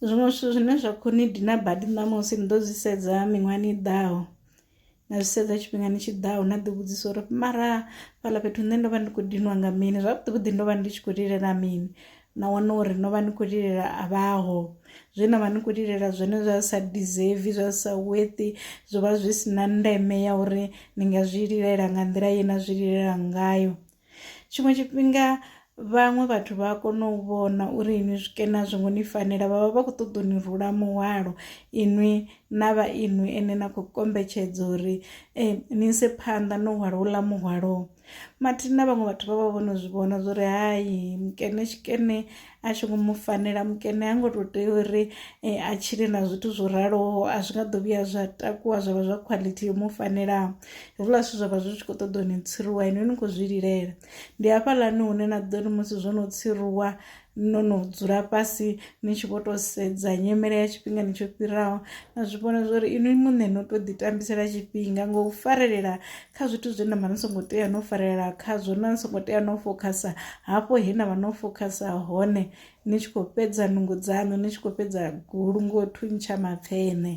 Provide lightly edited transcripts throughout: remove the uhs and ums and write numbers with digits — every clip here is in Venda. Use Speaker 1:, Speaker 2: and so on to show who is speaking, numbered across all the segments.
Speaker 1: zwiṅwe zwithu zwine zwa khou ni dina badi ṋamusi ni ḓo zwi sedza miṅwahani i ḓaho, na zwi sedza tshifhingani tshi ḓaho, na ḓi vhudzisa uri mara fhaḽa fhethu nṋe ndo vha ndi khou diniwa nga mini, zwavhuḓi ndo vha ndi tshi khou lilela mini, na wana uri no vha ni khou lilela a vhaho, zwe na vha ni khou lilela zwone zwa sa deserve, zwa sa worthy, zwo vha zwi si na ndeme ya uri ni nga zwi lilela nga nḓila ye na zwi lilela ngayo. Tshiṅwe tshifhinga vhaṅwe vhathu vha a kona u vhona uri inwi zwikene zwingo ni fanela, vha vha vha khou ṱoḓa u ni rula muhwalo inwi na vha inwi ene na khou kombetshedza uri ni ise phanḓa no hwala uḽa muhwalo. Mathina na vhaṅwe vhathu vha vha vho no zwi vhona zwa uri hayi mukene tshikene a tshi ngo mu fanela, mukene ha ngo tou tea uri a tshile na zwithu zwo raloho, a zwi nga ḓo vhuya zwa takuwa zwa vha zwa quality yo mu fanelaho. Hezwiḽa zwithu zwa vha zwi tshi khou ṱoḓa u ni tsiruwa inwi ni khou zwi lilela. Ndi hafhaḽani hune na ḓo ri musi zwo no tsiruwa no no dzula fhasi ni tshi vho tou sedza nyimele ya tshifhingani tsho fhiraho, na zwi vhona zwa uri inwi muṋe no tou ḓitambisela tshifhinga ngo u farelela kha zwithu zwe na vha ni songo tea no farelela khazwo, na songo tea no fokhasa hafho he na vha no fokhasa hone, ni tshi khou fhedza nungo dzaṋu, ni tshi khou fhedza gulu ngo thuntsha mapfeṋe.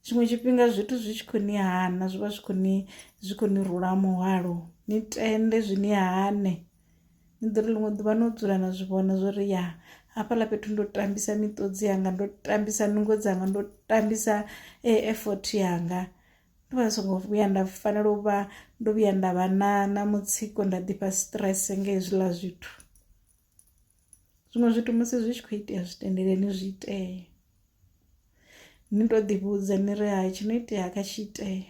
Speaker 1: Tshiṅwe tshifhinga zwithu zwi tshi khou ni hana, zwi vha zwi khou ni rula muhwalo, ni tende zwi ni hane, ni ḓo ri ḽiṅwe ḓuvha no dzula na zwi vhona zwo ri ya hafhaḽa fhethu ndo tambisa miṱodzi yanga, ndo tambisa nungo dzanga, ndo tambisa effort yanga, ndo vha songo vhuya nda fanela u vha ndo vhuya nda vha na mutsiko nda ḓifha stress nga hezwiḽa zwithu. Zwiṅwe zwithu musi zwi tshi khou itea zwi tendeleni zwi itee, ni tou ḓivhudza ni ri hai tshi no itea kha tshi itee,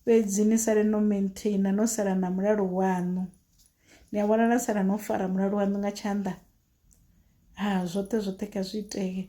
Speaker 1: fhedzi ni sale no maintainer, no sala na mulalo waṋu, ni a vhona na sala no fara mulalo waṋu nga tshanḓa, zwoṱhe kha zwi itee.